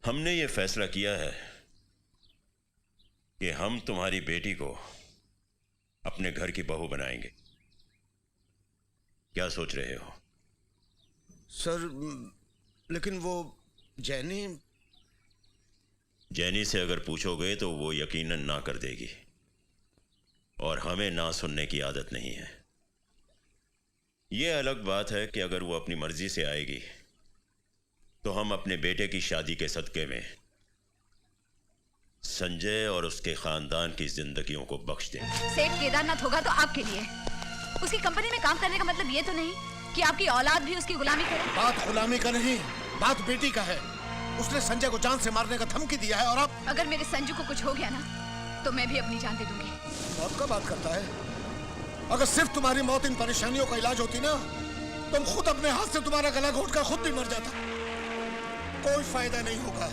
हमने ये फैसला किया है कि हम तुम्हारी बेटी को अपने घर की बहू बनाएंगे। क्या सोच रहे हो? सर, लेकिन वो जैनी से अगर पूछोगे तो वो यकीनन ना कर देगी, और हमें ना सुनने की आदत नहीं है। ये अलग बात है कि अगर वो अपनी मर्जी से आएगी तो हम अपने बेटे की शादी के सदके में संजय और उसके खानदान की जिंदगियों को बख्श देंगे। सेठ केदारनाथ होगा तो आपके लिए। उसकी कंपनी में काम करने का मतलब ये तो नहीं कि आपकी औलाद भी उसकी गुलामी करे। बात गुलामी का नहीं, बात बेटी का है। उसने संजय को जान से मारने का धमकी दिया है, और अब अगर मेरे संजू को कुछ हो गया ना तो मैं भी अपनी जान दे दूंगी। मौत का बात करता है? अगर सिर्फ तुम्हारी मौत इन परेशानियों का इलाज होती ना, तुम खुद अपने हाथ से तुम्हारा गला घोटकर खुद भी मर जाता। कोई फायदा नहीं होगा,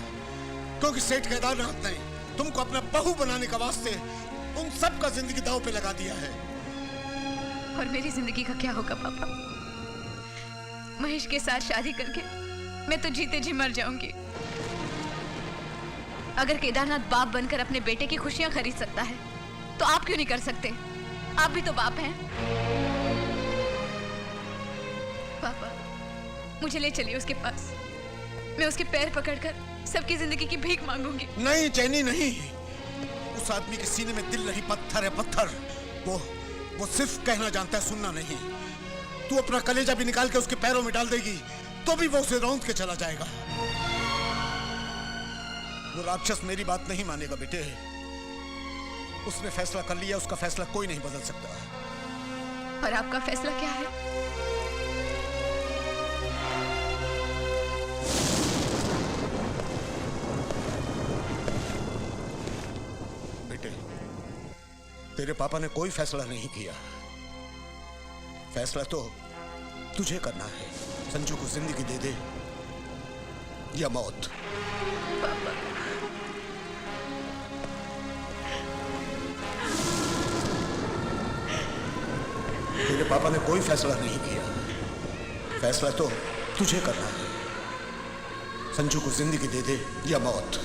क्योंकि सेठ केदारनाथ ने तुमको अपना बहू बनाने का वास्ते उन सब का जिंदगी दांव पे लगा दिया है। और मेरी जिंदगी का क्या होगा पापा? महेश के साथ शादी करके मैं तो जीते जी मर जाऊंगी। अगर केदारनाथ बाप बनकर अपने बेटे की खुशियां खरीद सकता है तो आप क्यों नहीं कर सकते? आप भी तो बाप हैं। पापा, मुझे ले चलिए उसके पास। मैं उसके पैर पकड़कर सबकी जिंदगी की भीख मांगूंगी। नहीं चैनी, नहीं। उस आदमी के सीने में दिल नहीं, पत्थर है, पत्थर। वो सिर्फ कहना जानता है, सुनना नहीं। तू अपना कलेजा भी निकाल के उसके पैरों में डाल देगी तो भी वो उसे रौंद के चला जाएगा। वो राक्षस मेरी बात नहीं मानेगा बेटे। उसने फैसला कर लिया, उसका फैसला कोई नहीं बदल सकता। और आपका फैसला क्या है? बेटे, तेरे पापा ने कोई फैसला नहीं किया। फैसला तो तुझे करना है। संजू को जिंदगी दे दे या मौत। तेरे पापा ने कोई फैसला नहीं किया। फैसला तो तुझे करना है। संजू को जिंदगी दे दे या मौत।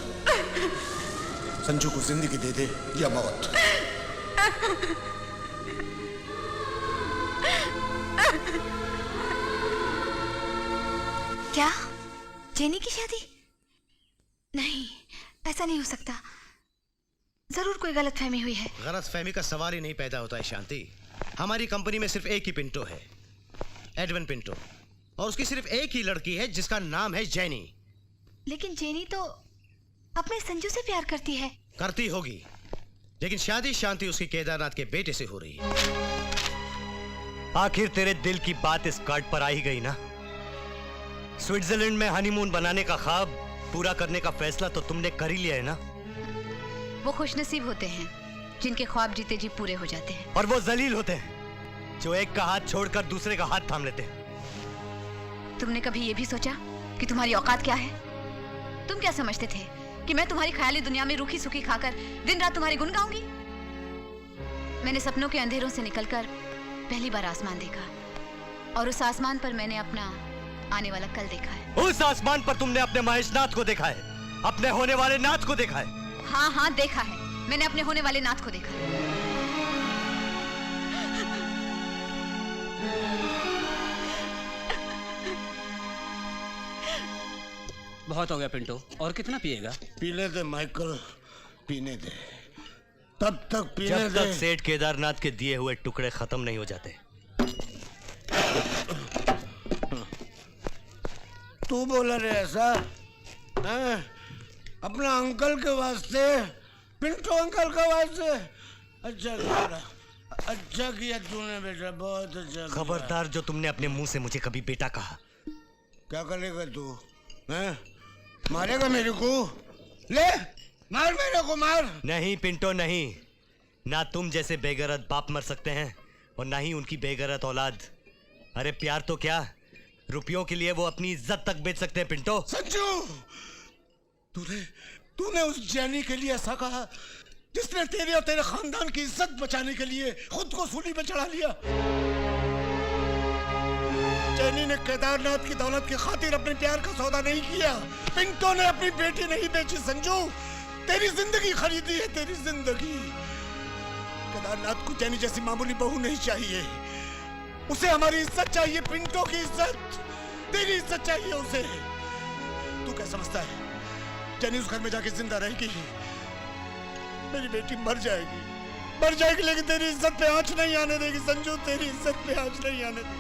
संजू को जिंदगी दे दे या मौत। क्या? जेनी की शादी? नहीं, ऐसा नहीं हो सकता। जरूर कोई गलतफहमी हुई है। गलतफहमी का सवाल ही नहीं पैदा होता है शांति। हमारी कंपनी में सिर्फ एक ही पिंटो है, एडविन पिंटो, और उसकी सिर्फ एक ही लड़की है जिसका नाम है जेनी। लेकिन जेनी तो अपने संजू से प्यार करती है। करती होगी, लेकिन शादी शांति उसकी केदारनाथ के बेटे से हो रही है। आखिर तेरे दिल की बात इस कार्ड पर आ ही गई ना। स्विट्जरलैंड में हनीमून बनाने का ख्वाब पूरा करने का फैसला तो तुमने कर ही लिया है ना। वो खुशनसीब होते हैं जिनके ख्वाब जीते जी पूरे हो जाते हैं। और वो जलील होते हैं जो एक का हाथ छोड़कर दूसरे का हाथ थाम लेते हैं। तुमने कभी ये भी सोचा कि तुम्हारी औकात क्या है? तुम क्या समझते थे कि मैं तुम्हारी ख्याली दुनिया में रूखी सूखी खाकर दिन रात तुम्हारे गुण गाऊंगी? मैंने सपनों के अंधेरों से निकलकर पहली बार आसमान देखा, और उस आसमान पर मैंने अपना आने वाला कल देखा है। उस आसमान पर तुमने अपने महेशनाथ को देखा है, अपने होने वाले नाथ को देखा है। हाँ हाँ, देखा है। मैंने अपने होने वाले नाथ को देखा है। बहुत हो गया पिंटो, और कितना पिएगा? पीने दे माइकल, पीने दे। तब तक पीने दे जब तक सेठ केदारनाथ के दिए हुए टुकड़े खत्म नहीं हो जाते। तू बोला रे ऐसा? अपना अंकल के वास्ते, पिंटो अंकल के वास्ते? अच्छा किया तूने बेटा, बहुत अच्छा। खबरदार जो तुमने अपने मुंह से मुझे कभी बेटा कहा। क्या करेगा तू? मारेगा मेरे को? ले मार, मेरे को मार। नहीं पिंटो नहीं, ना तुम जैसे बेगैरत बाप मर सकते हैं और ना ही उनकी बेगैरत औलाद। अरे प्यार तो क्या, रुपयों के लिए वो अपनी इज्जत तक बेच सकते हैं पिंटो। संजू, तूने उस जेनी के लिए ऐसा कहा जिसने तेरे और तेरे खानदान की इज्जत बचाने के लिए खुद को सूली पे चढ़ा लिया। जेनी ने केदारनाथ की दौलत की खातिर अपने प्यार का सौदा नहीं किया। पिंटो ने अपनी बेटी नहीं बेची संजू, तेरी जिंदगी खरीदी है, तेरी जिंदगी। केदारनाथ को जेनी जैसी मामूली बहू नहीं चाहिए, उसे हमारी इज्जत चाहिए, पिंटो की इज्जत, तेरी इज्जत चाहिए उसे। तू क्या समझता है जेनी उस घर में जाके जिंदा रहेगी? मेरी बेटी मर जाएगी, लेकिन तेरी इज्जत पे आंच नहीं आने देगी संजू, तेरी इज्जत पे आंच नहीं आने देगी।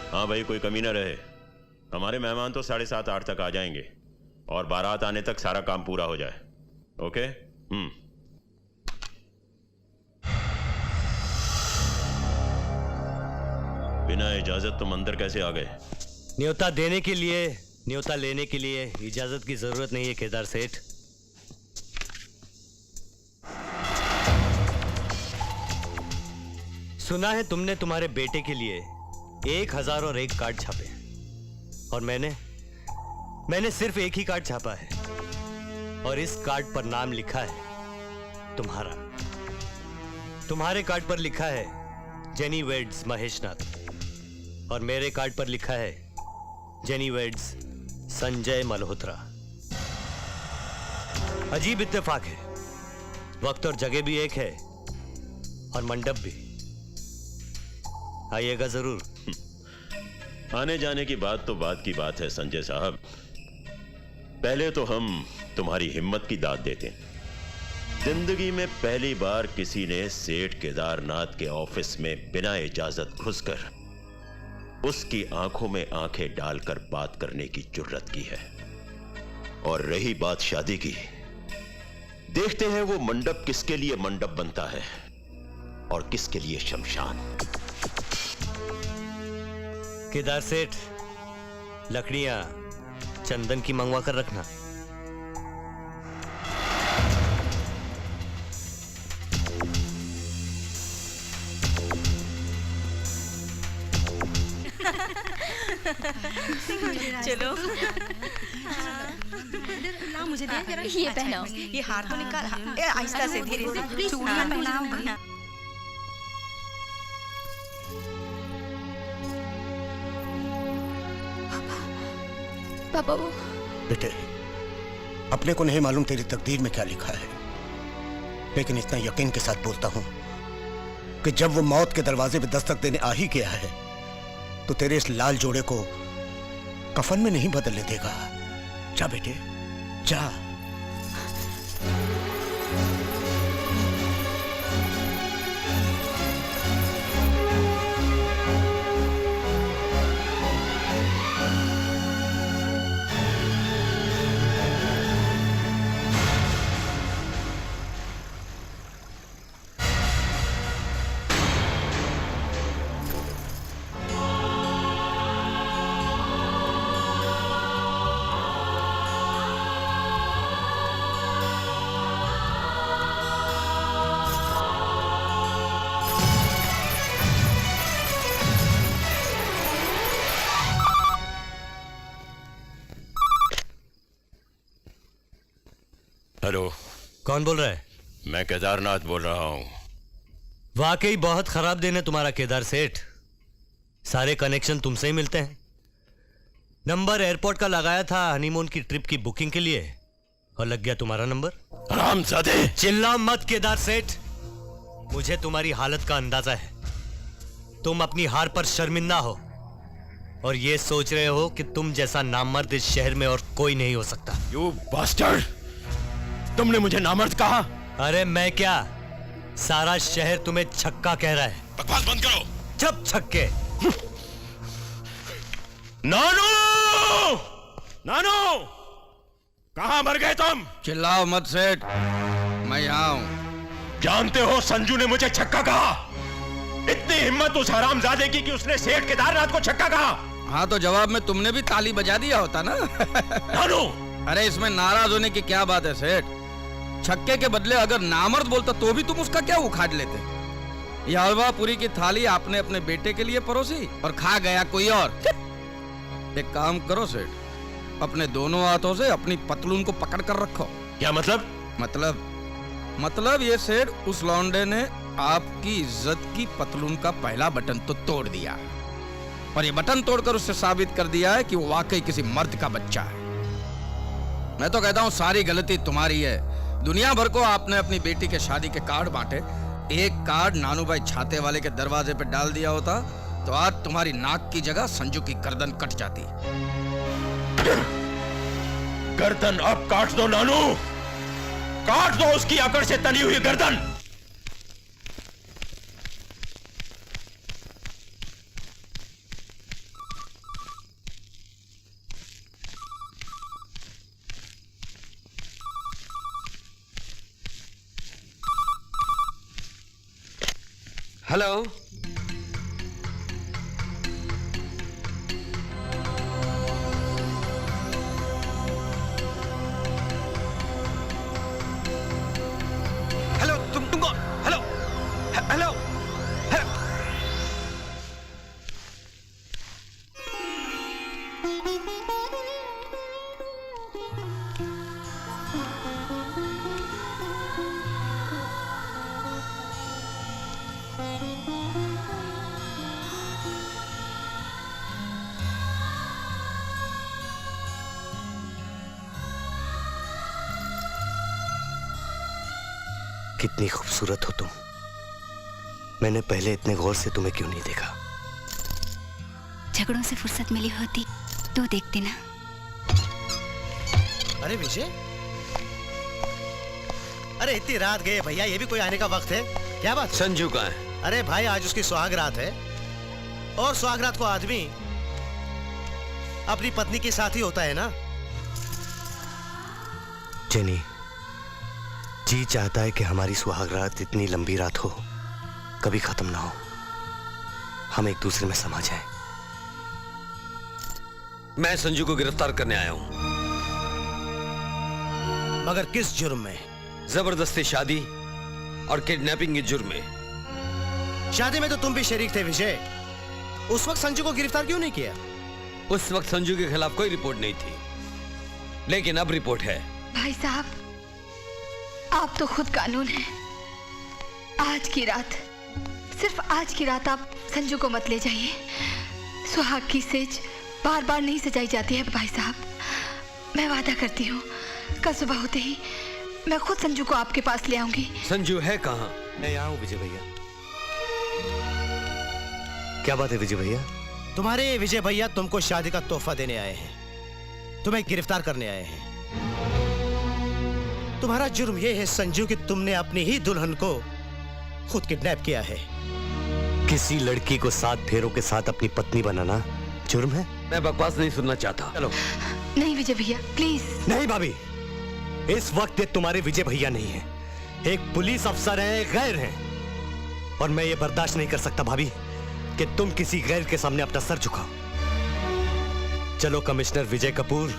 हाँ भाई, कोई कमी ना रहे। हमारे मेहमान तो 7:30-8 तक आ जाएंगे और बारात आने तक सारा काम पूरा हो जाए। ओके? बिना इजाजत तुम अंदर कैसे आ गए? न्योता देने के लिए, न्योता लेने के लिए इजाजत की जरूरत नहीं है केदार सेठ। सुना है तुमने तुम्हारे बेटे के लिए 1001 कार्ड छापे और मैंने सिर्फ एक ही कार्ड छापा है और इस कार्ड पर नाम लिखा है तुम्हारा। तुम्हारे कार्ड पर लिखा है जेनी वेड्स महेशनाथ और मेरे कार्ड पर लिखा है जेनी वेड्स संजय मल्होत्रा। अजीब इत्तेफाक है, वक्त और जगह भी एक है और मंडप भी। आइएगा जरूर। आने जाने की बात तो बात की बात है संजय साहब, पहले तो हम तुम्हारी हिम्मत की दाद देते हैं। जिंदगी में पहली बार किसी ने सेठ केदारनाथ के ऑफिस में बिना इजाजत घुसकर उसकी आंखों में आंखें डालकर बात करने की जुर्रत की है। और रही बात शादी की, देखते हैं वो मंडप किसके लिए मंडप बनता है और किसके लिए शमशान। केदार सेठ, लकड़ियां चंदन की मंगवा कर रखना। चलो ला मुझे दे जरा। ये पहनाओ। ये हार तो निकाल, आहिस्ता से, धीरे से चूड़ियां पहनाओ। पापा वो बेटे, अपने को नहीं मालूम तेरी तकदीर में क्या लिखा है, लेकिन इतना यकीन के साथ बोलता हूं कि जब वो मौत के दरवाजे पे दस्तक देने आ ही गया है तो तेरे इस लाल जोड़े को कफन में नहीं बदलने देगा। जा बेटे, जा। हेलो, कौन बोल रहा है? मैं केदारनाथ बोल रहा हूं। वाकई बहुत खराब दिन है तुम्हारा केदार सेठ, सारे कनेक्शन तुमसे ही मिलते हैं। नंबर एयरपोर्ट का लगाया था हनीमून की ट्रिप की बुकिंग के लिए और लग गया तुम्हारा नंबर। हरामजादे! चिल्ला मत केदार सेठ, मुझे तुम्हारी हालत का अंदाजा है। तुम अपनी हार पर शर्मिंदा हो और ये सोच रहे हो कि तुम जैसा नामर्द इस शहर में और कोई नहीं हो सकता। You bastard! तुमने मुझे नामर्द कहा? अरे मैं क्या, सारा शहर तुम्हें छक्का कह रहा है। बकवास बंद करो। चुप छक्के। नानू! नानू! कहां मर गए तुम? चिल्लाओ मत सेठ, मैं यहाँ हूं। जानते हो संजू ने मुझे छक्का कहा। इतनी हिम्मत उस हरामजादे की कि उसने सेठ केदारनाथ को छक्का कहा। हाँ तो जवाब में तुमने भी ताली बजा दिया होता ना। नानू! अरे इसमें नाराज होने की क्या बात है सेठ, छक्के के बदले अगर नामर्द बोलता तो भी तुम उसका क्या उखाड़ लेते। यह हलवा पूरी की थाली आपने अपने बेटे के लिए परोसी और खा गया कोई और। एक काम करो सेठ, अपने दोनों हाथों से अपनी पतलून को पकड़ कर रखो। क्या मतलब? मतलब ये सेठ, उस लौंडे ने आपकी इज्जत की पतलून का पहला बटन तो तोड़ दिया, और ये बटन तोड़कर उससे साबित कर दिया है कि वो वाकई किसी मर्द का बच्चा है। मैं तो कहता हूं सारी गलती तुम्हारी है। दुनिया भर को आपने अपनी बेटी के शादी के कार्ड बांटे, एक कार्ड नानू भाई छाते वाले के दरवाजे पे डाल दिया होता तो आज तुम्हारी नाक की जगह संजू की गर्दन कट जाती। गर्दन अब काट दो नानू, काट दो उसकी अकड़ से तनी हुई गर्दन। हेलो, हेलो, तुमको हेलो हेलो। कितनी खूबसूरत हो तुम। मैंने पहले इतने गौर से तुम्हें क्यों नहीं देखा? झगड़ों से फुर्सत मिली होती तो देखते ना। अरे विजय, अरे इतनी रात गए भैया, ये भी कोई आने का वक्त है? क्या बात? संजू कहाँ है? अरे भाई आज उसकी सुहागरात है और सुहागरात को आदमी अपनी पत्नी के साथ ही होता है ना। जेनी, जी चाहता है कि हमारी सुहागरात इतनी लंबी रात हो, कभी खत्म ना हो, हम एक दूसरे में समा जाएं। मैं संजू को गिरफ्तार करने आया हूं। मगर किस जुर्म में? जबरदस्ती शादी और किडनैपिंग के जुर्म में। शादी में तो तुम भी शरीक थे विजय, उस वक्त संजू को गिरफ्तार क्यों नहीं किया? उस वक्त संजू के खिलाफ कोई रिपोर्ट नहीं थी, लेकिन अब रिपोर्ट है। भाई साहब, आप तो खुद कानून हैं। आज की रात, सिर्फ आज की रात आप संजू को मत ले जाइए। सुहाग की सेज बार बार नहीं सजाई जाती है भाई साहब। मैं वादा करती हूँ, कल सुबह होते ही मैं खुद संजू को आपके पास ले आऊंगी। संजू है कहाँ? मैं यहाँ हूँ विजय भैया। क्या बात है विजय भैया? तुम्हारे विजय भैया तुमको शादी का तोहफा देने आए हैं, तुम्हें गिरफ्तार करने आए हैं। तुम्हारा जुर्म यह है संजू कि तुमने अपनी ही दुल्हन को खुद किडनैप किया है। किसी लड़की को 7 फेरों के साथ अपनी पत्नी बनाना जुर्म है? मैं बकवास नहीं सुनना चाहता। चलो। नहीं विजय भैया, प्लीज। नहीं भाभी, इस वक्त ये तुम्हारे विजय भैया नहीं है, एक पुलिस अफसर हैं, गैर हैं, और मैं ये बर्दाश्त नहीं कर सकता भाभी कि तुम किसी गैर के सामने अपना सर झुकाओ। चलो कमिश्नर विजय कपूर